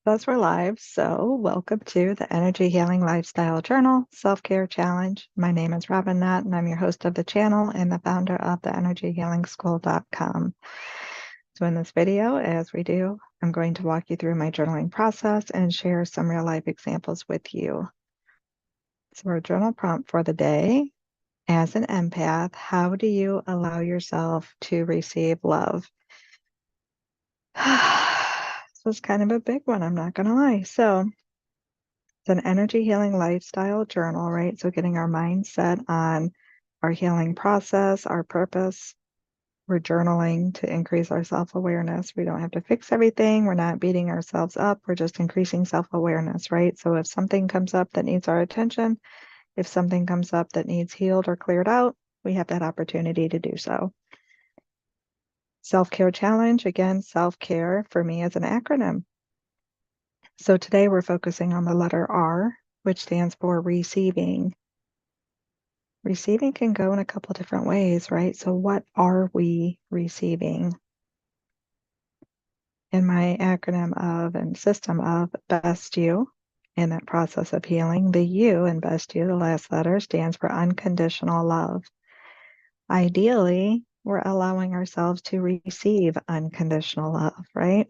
Thus we're live, so welcome to the Energy Healing Lifestyle Journal Self-Care Challenge. My name is Robin Knott, and I'm your host of the channel and the founder of the energyhealingschool.com. So in this video, as we do, I'm going to walk you through my journaling process and share some real-life examples with you. So our journal prompt for the day: as an empath, how do you allow yourself to receive love? This was kind of a big one, I'm not going to lie. So it's an energy healing lifestyle journal, right? So getting our mindset on our healing process, our purpose. We're journaling to increase our self-awareness. We don't have to fix everything. We're not beating ourselves up. We're just increasing self-awareness, right? So if something comes up that needs our attention, if something comes up that needs healed or cleared out, we have that opportunity to do so. Self-care challenge, again, self-care for me is an acronym. So today we're focusing on the letter R, which stands for receiving. Receiving can go in a couple different ways, right? So what are we receiving? In my acronym of and system of Best You, in that process of healing, the U in Best You, the last letter, stands for unconditional love. Ideally, we're allowing ourselves to receive unconditional love, right?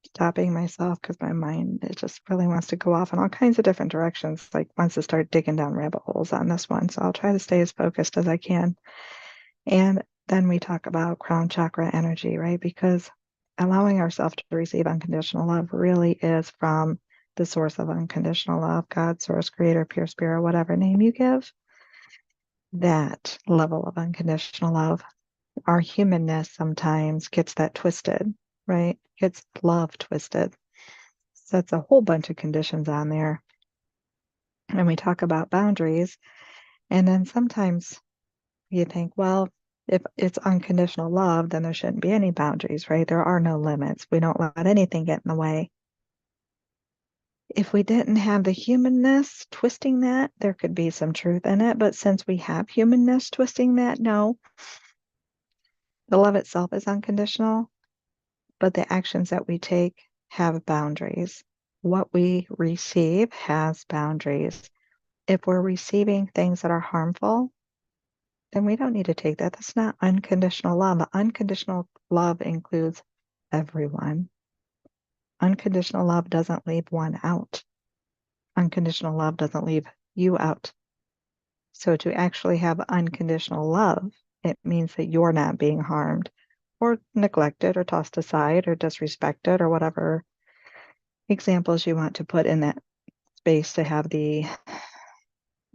Stopping myself because my mind, it just really wants to go off in all kinds of different directions, like wants to start digging down rabbit holes on this one. So I'll try to stay as focused as I can. And then we talk about Crown Chakra Energy, right? Because allowing ourselves to receive unconditional love really is from the source of unconditional love, God, source, creator, pure spirit, whatever name you give. That level of unconditional love. Our humanness sometimes gets that twisted, right? Gets love twisted. So that's a whole bunch of conditions on there. And we talk about boundaries. And then sometimes you think, well, if it's unconditional love, then there shouldn't be any boundaries, right? There are no limits. We don't let anything get in the way. If we didn't have the humanness twisting that, there could be some truth in it. But since we have humanness twisting that, no. The love itself is unconditional, but the actions that we take have boundaries. What we receive has boundaries. If we're receiving things that are harmful, then we don't need to take that. That's not unconditional love. Unconditional love includes everyone. Unconditional love doesn't leave one out. Unconditional love doesn't leave you out. So to actually have unconditional love, it means that you're not being harmed or neglected or tossed aside or disrespected or whatever examples you want to put in that space to have the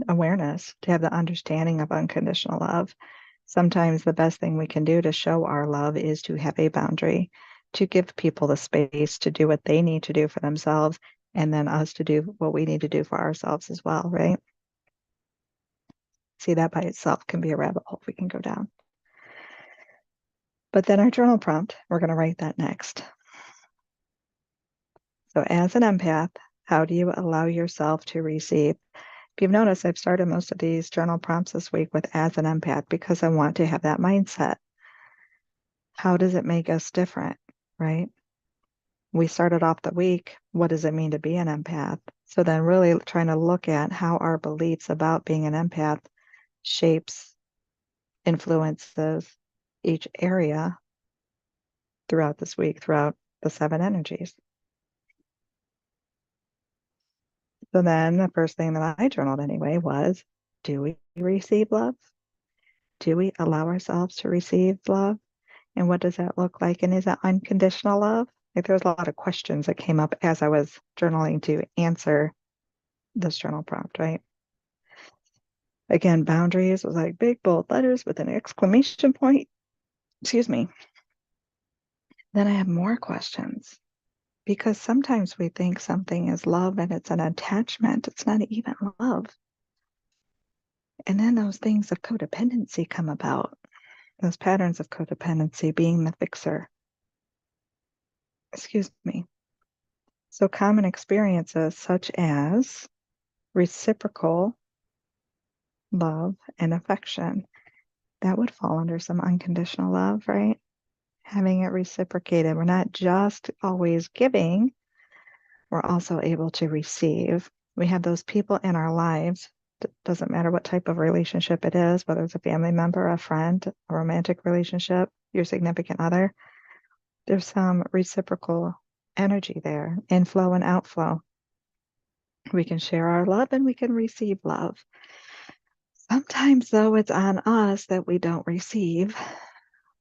awareness, to have the understanding of unconditional love. Sometimes the best thing we can do to show our love is to have a boundary, to give people the space to do what they need to do for themselves, and then us to do what we need to do for ourselves as well, right? See, that by itself can be a rabbit hole we can go down. But then our journal prompt, we're going to write that next. So as an empath, how do you allow yourself to receive? If you've noticed, I've started most of these journal prompts this week with as an empath because I want to have that mindset. How does it make us different, right? We started off the week, what does it mean to be an empath? So then really trying to look at how our beliefs about being an empath shapes, influences each area throughout this week, throughout the 7 energies. So then the first thing that I journaled anyway was, do we receive love? Do we allow ourselves to receive love? And what does that look like? And is that unconditional love? Like there's a lot of questions that came up as I was journaling to answer this journal prompt, right? Again, boundaries was like big bold letters with an exclamation point. Excuse me. Then I have more questions because sometimes we think something is love and it's an attachment. It's not even love. And then those things of codependency come about. Those patterns of codependency, being the fixer. Excuse me. So common experiences such as reciprocal love and affection, that would fall under some unconditional love, right? having it reciprocated. We're not just always giving, we're also able to receive. We have those people in our lives. It doesn't matter what type of relationship it is, whether it's a family member, a friend, a romantic relationship, your significant other. There's some reciprocal energy there, inflow and outflow. We can share our love and we can receive love. Sometimes, though, it's on us that we don't receive.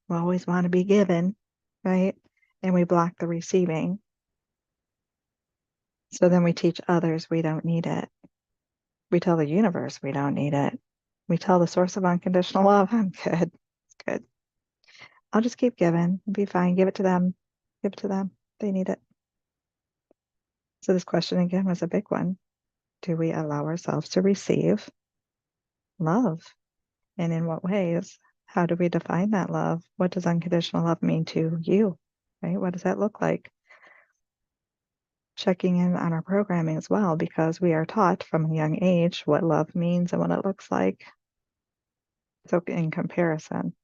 We always want to be given, right? And we block the receiving. So then we teach others we don't need it. We tell the universe we don't need it. We tell the source of unconditional love, I'm good. It's good. I'll just keep giving. It'll be fine. Give it to them. Give it to them. They need it. So this question again was a big one. Do we allow ourselves to receive love? And in what ways? How do we define that love? What does unconditional love mean to you? Right? What does that look like? Checking in on our programming as well, because we are taught from a young age what love means and what it looks like. So in comparison,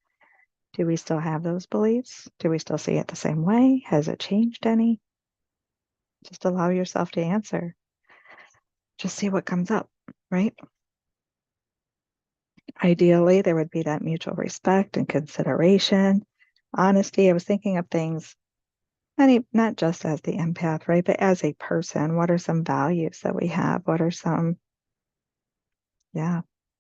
do we still have those beliefs? Do we still see it the same way? Has it changed any? Just allow yourself to answer. Just see what comes up, right? Ideally, there would be that mutual respect and consideration, honesty. I was thinking of things, not just as the empath, right? But as a person, what are some values that we have? What are some,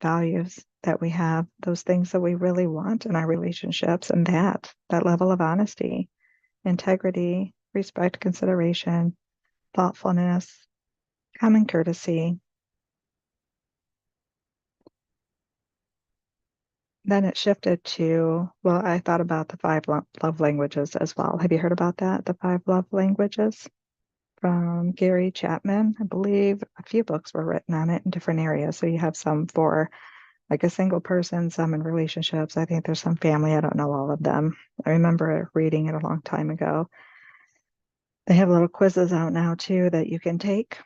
values that we have? Those things that we really want in our relationships, and that level of honesty, integrity, respect, consideration, thoughtfulness, common courtesy. Then it shifted to, well, I thought about the five love languages as well. Have you heard about that? The five love languages from Gary Chapman. I believe a few books were written on it in different areas. So you have some for like a single person, some in relationships. I think there's some family. I don't know all of them. I remember reading it a long time ago. They have little quizzes out now too that you can take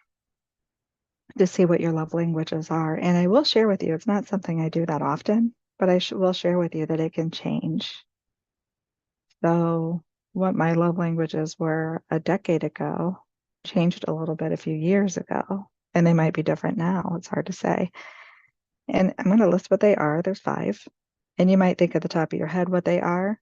to see what your love languages are. And I will share with you, it's not something I do that often, but I will share with you that it can change. So what my love languages were a decade ago changed a little bit a few years ago, and they might be different now. It's hard to say. And I'm going to list what they are. There's five. And you might think at the top of your head what they are,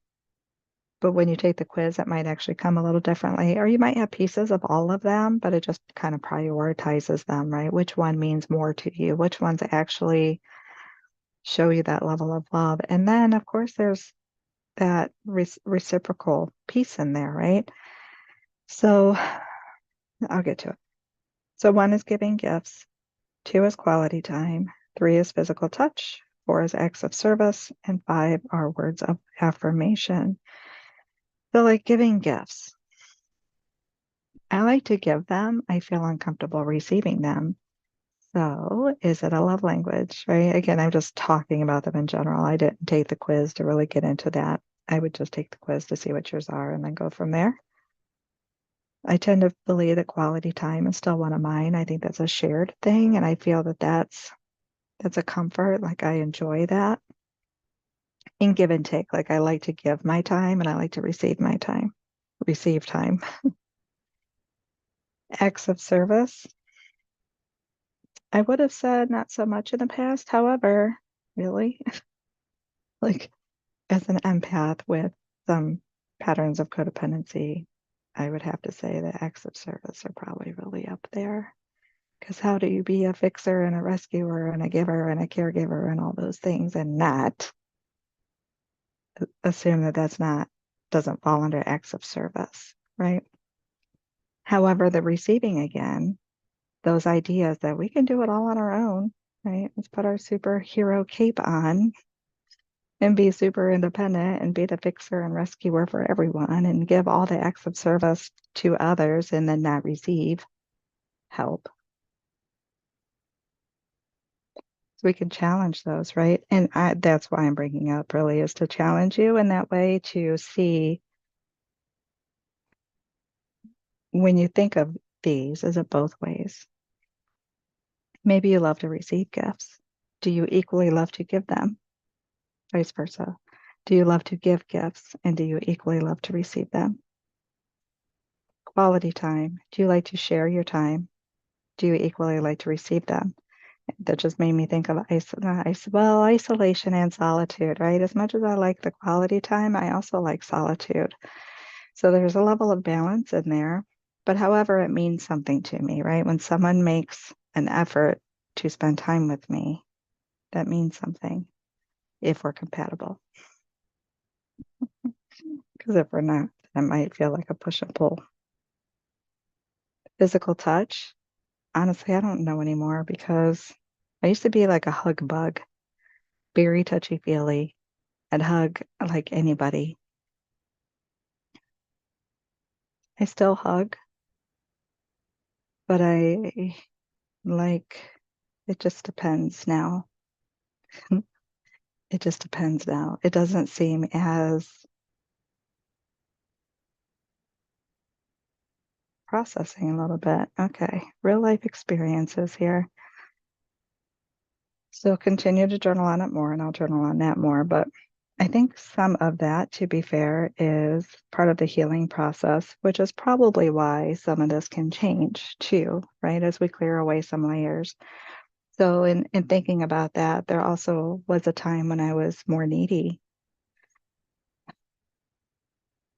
but when you take the quiz, it might actually come a little differently. Or you might have pieces of all of them, but it just kind of prioritizes them, right? Which one means more to you? Which ones actually show you that level of love? And then, of course, there's that reciprocal piece in there, right? So I'll get to it. So one is giving gifts, two is quality time, three is physical touch, four is acts of service, and five are words of affirmation. So like giving gifts, I like to give them. I feel uncomfortable receiving them. So is it a love language, right? Again, I'm just talking about them in general. I didn't take the quiz to really get into that. I would just take the quiz to see what yours are and then go from there. I tend to believe that quality time is still one of mine. I think that's a shared thing, and I feel that that's a comfort. Like I enjoy that. In give and take, like I like to give my time and I like to receive my time. Receive time. Acts of service. I would have said not so much in the past. However, really, like as an empath with some patterns of codependency, I would have to say that acts of service are probably really up there. Because how do you be a fixer and a rescuer and a giver and a caregiver and all those things and not assume that doesn't fall under acts of service, right? However, the receiving again, those ideas that we can do it all on our own, right? Let's put our superhero cape on and be super independent and be the fixer and rescuer for everyone and give all the acts of service to others and then not receive help. So we can challenge those, right? And that's why I'm bringing up really is to challenge you in that way to see when you think of these, is it both ways? Maybe you love to receive gifts. Do you equally love to give them? Vice versa. Do you love to give gifts, and do you equally love to receive them? Quality time. Do you like to share your time? Do you equally like to receive them? That just made me think of isolation and solitude, right? As much as I like the quality time, I also like solitude. So there's a level of balance in there. But however, it means something to me, right? When someone makes an effort to spend time with me, that means something if we're compatible. Because if we're not, it might feel like a push and pull. Physical touch. Honestly, I don't know anymore because I used to be like a hug bug, very touchy feely. I'd hug like anybody. I still hug, but I like it just depends now. It just depends now. It doesn't seem as processing a little bit. Okay, real life experiences here. So continue to journal on it more, and I'll journal on that more. But I think some of that, to be fair, is part of the healing process, which is probably why some of this can change too, right? As we clear away some layers. So in thinking about that, there also was a time when I was more needy,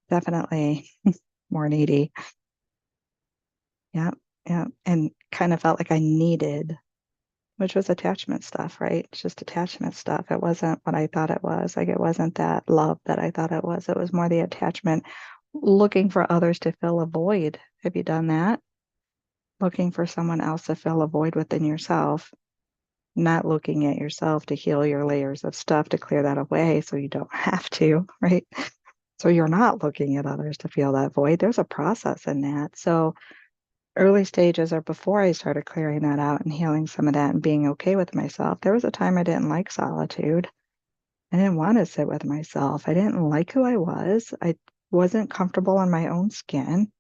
definitely more needy. Yeah, yeah. And kind of felt like I needed, which was attachment stuff, right? It's just attachment stuff. It wasn't what I thought it was. Like it wasn't that love that I thought it was. It was more the attachment, looking for others to fill a void. Have you done that? Looking for someone else to fill a void within yourself, not looking at yourself to heal your layers of stuff to clear that away so you don't have to, right? So you're not looking at others to feel that void. There's a process in that. So early stages or before I started clearing that out and healing some of that and being okay with myself, there was a time I didn't like solitude. I didn't want to sit with myself. I didn't like who I was. I wasn't comfortable in my own skin.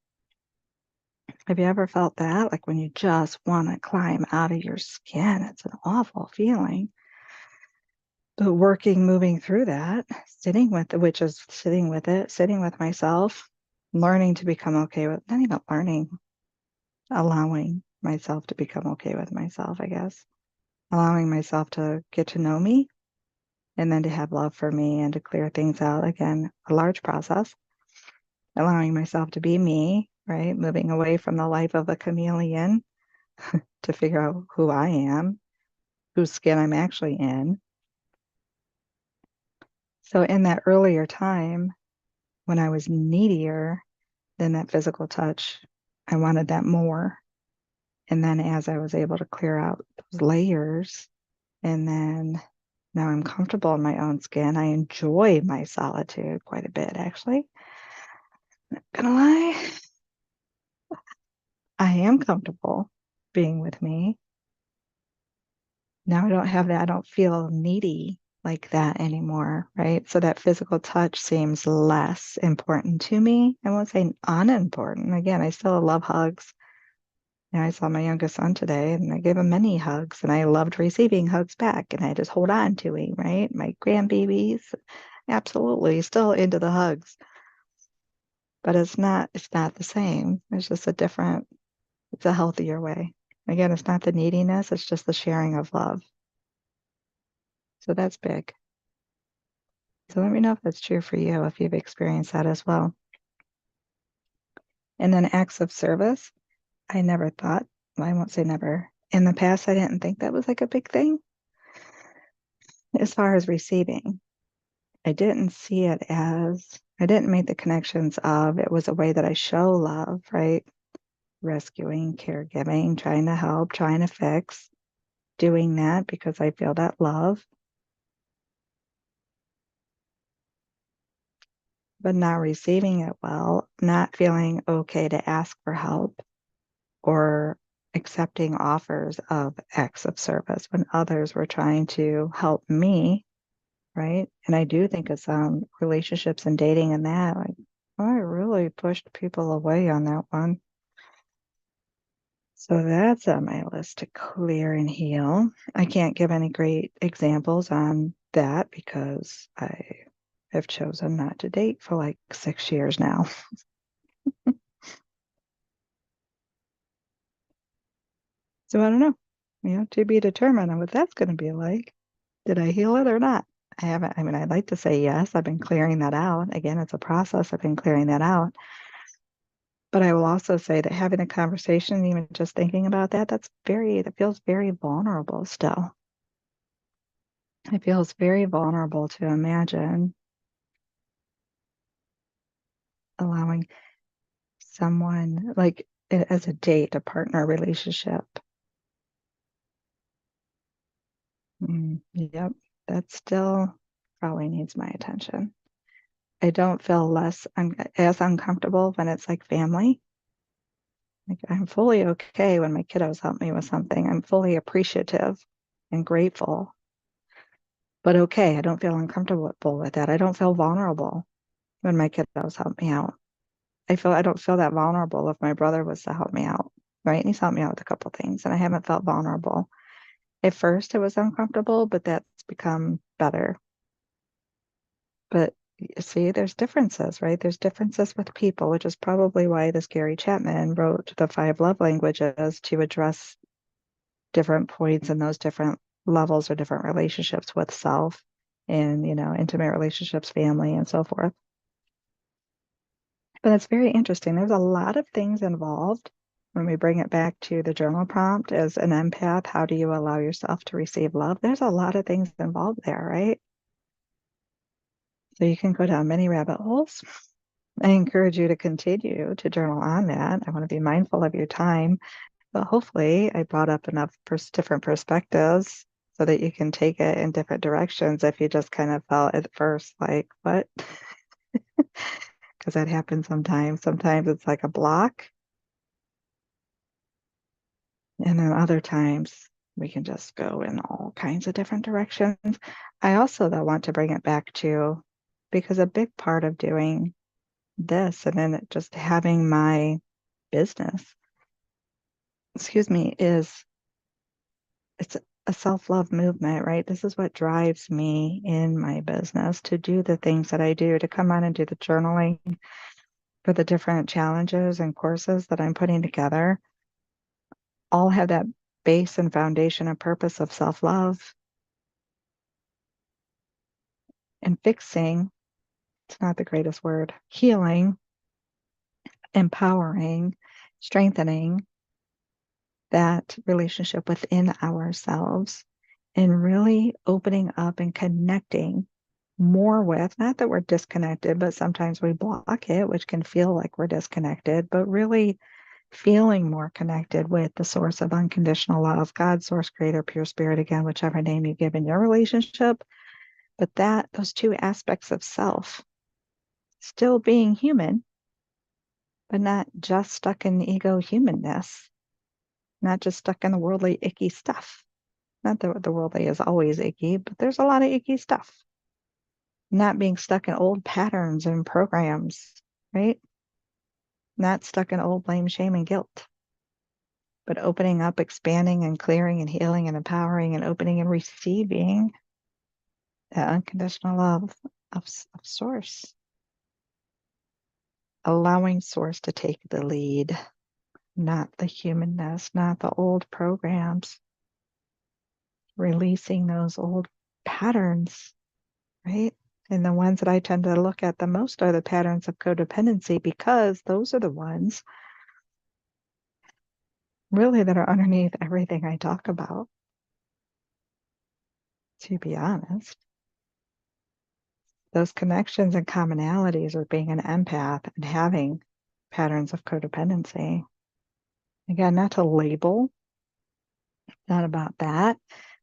Have you ever felt that? Like when you just want to climb out of your skin, it's an awful feeling. But moving through that, sitting with it, which is sitting with it, sitting with myself, learning to become okay with, not even learning, allowing myself to become okay with myself, I guess. Allowing myself to get to know me and then to have love for me and to clear things out. Again, a large process. Allowing myself to be me, right? Moving away from the life of a chameleon to figure out who I am, whose skin I'm actually in. So in that earlier time, when I was needier than that physical touch, I wanted that more. And then as I was able to clear out those layers, and then now I'm comfortable in my own skin. I enjoy my solitude quite a bit, actually. Not gonna lie, I am comfortable being with me. Now I don't have that. I don't feel needy like that anymore, right? So that physical touch seems less important to me. I won't say unimportant. Again, I still love hugs. I saw my youngest son today and I gave him many hugs and I loved receiving hugs back and I just hold on to him, right? My grandbabies, absolutely still into the hugs. But it's not the same. It's just it's a healthier way. Again, it's not the neediness, it's just the sharing of love. So that's big. So let me know if that's true for you, if you've experienced that as well. And then acts of service, I never thought, well, I won't say never. In the past, I didn't think that was like a big thing as far as receiving. I didn't see it as, I didn't make the connections of it was a way that I show love, right? Rescuing, caregiving, trying to help, trying to fix, doing that because I feel that love, but not receiving it well, not feeling okay to ask for help or accepting offers of acts of service when others were trying to help me, right? And I do think of some relationships and dating and that, like, I really pushed people away on that one. So that's on my list to clear and heal. I can't give any great examples on that because I I've chosen not to date for like 6 years now. So I don't know, to be determined on what that's going to be like. Did I heal it or not? I haven't. I mean, I'd like to say yes. I've been clearing that out. Again, it's a process. I've been clearing that out. But I will also say that having a conversation, even just thinking about that, that feels very vulnerable still. It feels very vulnerable to imagine allowing someone like as a date, a partner relationship. Yep, that still probably needs my attention. I don't feel as uncomfortable when it's like family. Like I'm fully okay when my kiddos help me with something. I'm fully appreciative and grateful. But okay, I don't feel uncomfortable with that. I don't feel vulnerable when my kiddos help me out. I don't feel that vulnerable if my brother was to help me out, right? And he's helped me out with a couple things, and I haven't felt vulnerable. At first, it was uncomfortable, but that's become better. But see, there's differences, right? There's differences with people, which is probably why this Gary Chapman wrote the 5 love languages to address different points in those different levels or different relationships with self and, intimate relationships, family, and so forth. But it's very interesting. There's a lot of things involved when we bring it back to the journal prompt as an empath. How do you allow yourself to receive love? There's a lot of things involved there, right? So you can go down many rabbit holes. I encourage you to continue to journal on that. I want to be mindful of your time, but hopefully I brought up enough different perspectives so that you can take it in different directions if you just kind of felt at first like, what? Because that happens sometimes. Sometimes it's like a block. And then other times we can just go in all kinds of different directions. I also, though, want to bring it back to, because a big part of doing this and then just having my business, excuse me, it's a self-love movement, right? This is what drives me in my business to do the things that I do, to come on and do the journaling for the different challenges and courses that I'm putting together. All have that base and foundation and purpose of self-love and fixing. It's not the greatest word. Healing, empowering, strengthening that relationship within ourselves and really opening up and connecting more with, not that we're disconnected, but sometimes we block it, which can feel like we're disconnected, but really feeling more connected with the source of unconditional love, God, source, creator, pure spirit, again, whichever name you give in your relationship. But those 2 aspects of self, still being human, but not just stuck in ego humanness, not just stuck in the worldly icky stuff. Not that the worldly is always icky, but there's a lot of icky stuff. Not being stuck in old patterns and programs, right? Not stuck in old blame, shame, and guilt, but opening up, expanding, and clearing, and healing, and empowering, and opening and receiving that unconditional love of Source. Allowing Source to take the lead, not the humanness, not the old programs. Releasing those old patterns, right? And the ones that I tend to look at the most are the patterns of codependency, because those are the ones really that are underneath everything I talk about, to be honest. Those connections and commonalities are being an empath and having patterns of codependency. Again, not to label, not about that,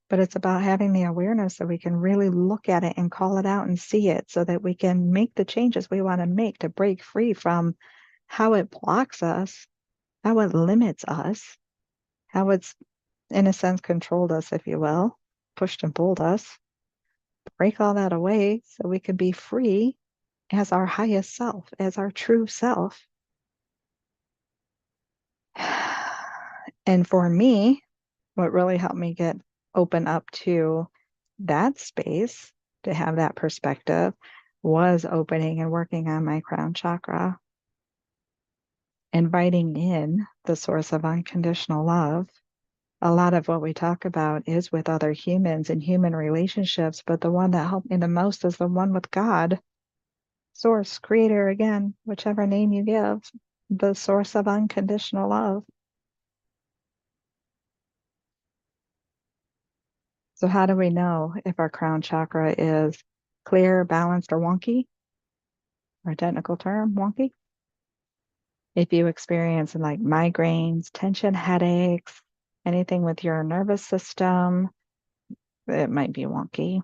but it's about having the awareness so we can really look at it and call it out and see it so that we can make the changes we want to make to break free from how it blocks us, how it limits us, how it's, in a sense, controlled us, if you will, pushed and pulled us. Break all that away so we can be free as our highest self, as our true self. And for me, what really helped me get open up to that space, to have that perspective, was opening and working on my crown chakra, inviting in the source of unconditional love. A lot of what we talk about is with other humans and human relationships, but the one that helped me the most is the one with God, source, creator, again, whichever name you give, the source of unconditional love. So how do we know if our crown chakra is clear, balanced, or wonky? Our technical term, wonky. If you experience like migraines, tension, headaches, anything with your nervous system, it might be wonky.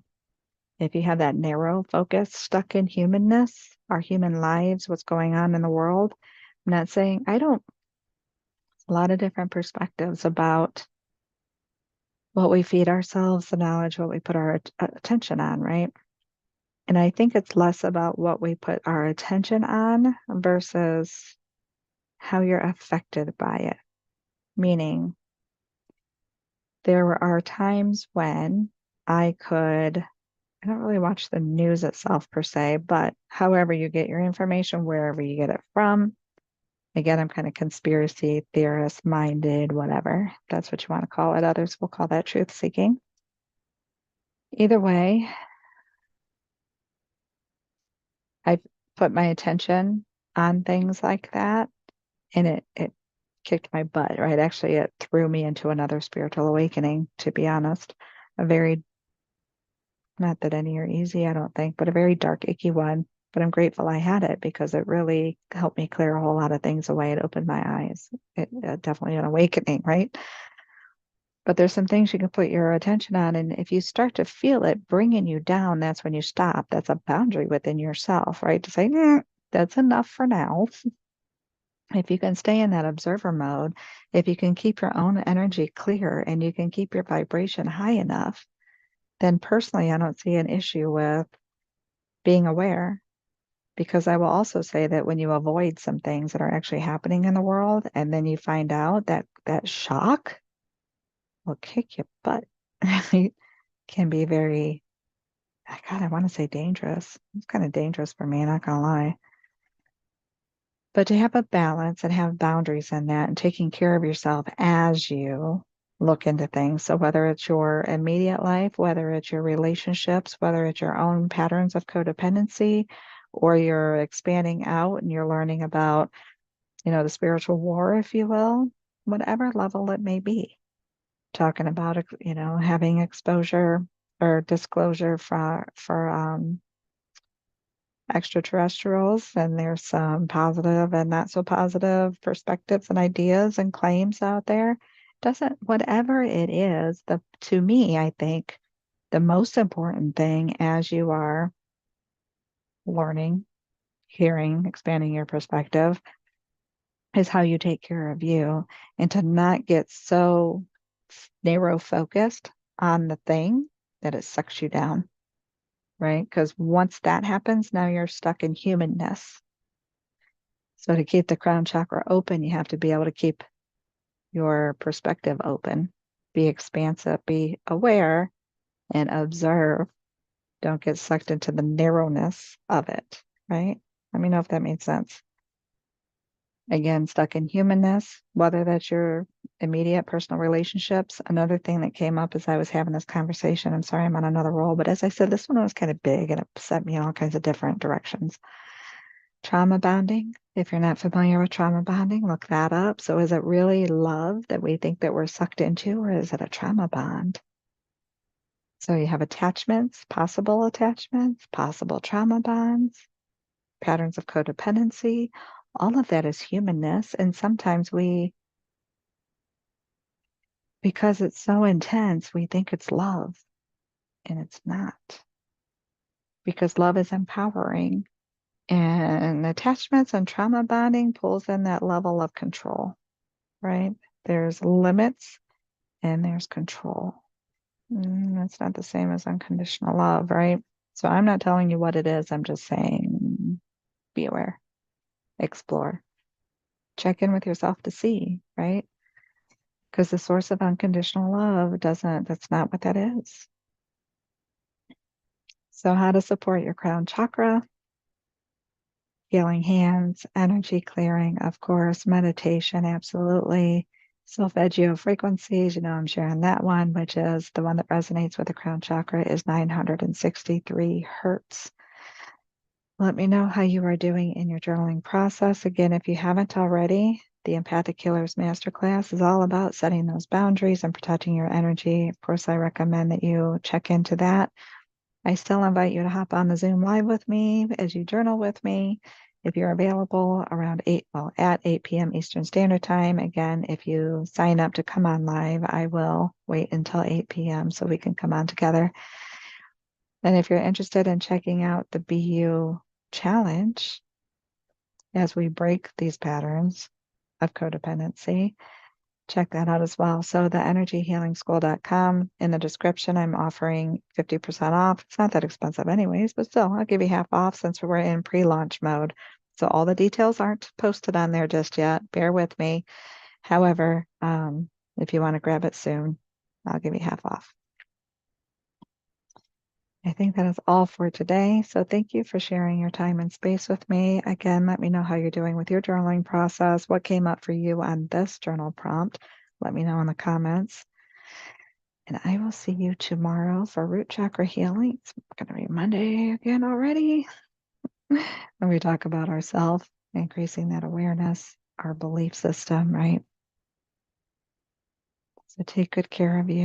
If you have that narrow focus, stuck in humanness, our human lives, what's going on in the world, I'm not saying a lot of different perspectives about what we feed ourselves, the knowledge, what we put our attention on, right? And I think it's less about what we put our attention on versus how you're affected by it. Meaning, there are times when I don't really watch the news itself per se, but however you get your information, wherever you get it from. Again, I'm kind of conspiracy theorist minded, whatever. That's what you want to call it. Others will call that truth seeking. Either way, I put my attention on things like that, and it kicked my butt, right? Actually, it threw me into another spiritual awakening, to be honest. A very, not that any are easy, I don't think, but a very dark, icky one. But I'm grateful I had it because it really helped me clear a whole lot of things away. It opened my eyes. It definitely an awakening, right? But there's some things you can put your attention on. And if you start to feel it bringing you down, that's when you stop. That's a boundary within yourself, right? To say, that's enough for now. If you can stay in that observer mode, if you can keep your own energy clear and you can keep your vibration high enough, then personally, I don't see an issue with being aware. Because I will also say that when you avoid some things that are actually happening in the world and then you find out that that shock will kick your butt, it can be very, God, I want to say dangerous. It's kind of dangerous for me, not gonna lie. But to have a balance and have boundaries in that and taking care of yourself as you look into things. So whether it's your immediate life, whether it's your relationships, whether it's your own patterns of codependency, or you're expanding out and you're learning about, the spiritual war, if you will, whatever level it may be. Talking about, having exposure or disclosure for extraterrestrials, and there's some positive and not so positive perspectives and ideas and claims out there. Doesn't whatever it is, to me, I think the most important thing as you are learning, hearing, expanding your perspective is how you take care of you and to not get so narrow focused on the thing that it sucks you down, right? Because once that happens, now you're stuck in humanness. So to keep the crown chakra open, you have to be able to keep your perspective open, be expansive, be aware, and observe. Don't get sucked into the narrowness of it, right? Let me know if that made sense. Again, stuck in humanness, whether that's your immediate personal relationships. Another thing that came up as I was having this conversation, I'm sorry I'm on another roll, but as I said, this one was kind of big and it set me in all kinds of different directions. Trauma bonding. If you're not familiar with trauma bonding, look that up. So is it really love that we think that we're sucked into, or is it a trauma bond? So you have attachments, possible trauma bonds, patterns of codependency. All of that is humanness. And sometimes because it's so intense, we think it's love, and it's not. Because love is empowering. And attachments and trauma bonding pulls in that level of control, right? There's limits and there's control. That's not the same as unconditional love, right? So I'm not telling you what it is. I'm just saying be aware, explore, check in with yourself to see, right? Because the source of unconditional love that's not what that is. So how to support your crown chakra, healing hands, energy clearing, of course, meditation, absolutely. Solfeggio frequencies, I'm sharing that one, which is the one that resonates with the crown chakra is 963 hertz. Let me know how you are doing in your journaling process. Again, if you haven't already, the Empathic Healers Masterclass is all about setting those boundaries and protecting your energy. Of course, I recommend that you check into that. I still invite you to hop on the Zoom live with me as you journal with me. If you're available around at 8 p.m. Eastern Standard Time. Again, if you sign up to come on live, I will wait until 8 p.m. so we can come on together. And if you're interested in checking out the BU challenge as we break these patterns of codependency, check that out as well. So the energyhealingschool.com, in the description, I'm offering 50% off. It's not that expensive anyways, but still, I'll give you half off since we're in pre-launch mode. So all the details aren't posted on there just yet. Bear with me. However, if you want to grab it soon, I'll give you half off. I think that is all for today. So thank you for sharing your time and space with me. Again, let me know how you're doing with your journaling process. What came up for you on this journal prompt? Let me know in the comments. And I will see you tomorrow for root chakra healing. It's going to be Monday again already. When we talk about ourselves, increasing that awareness, our belief system, right? So take good care of you.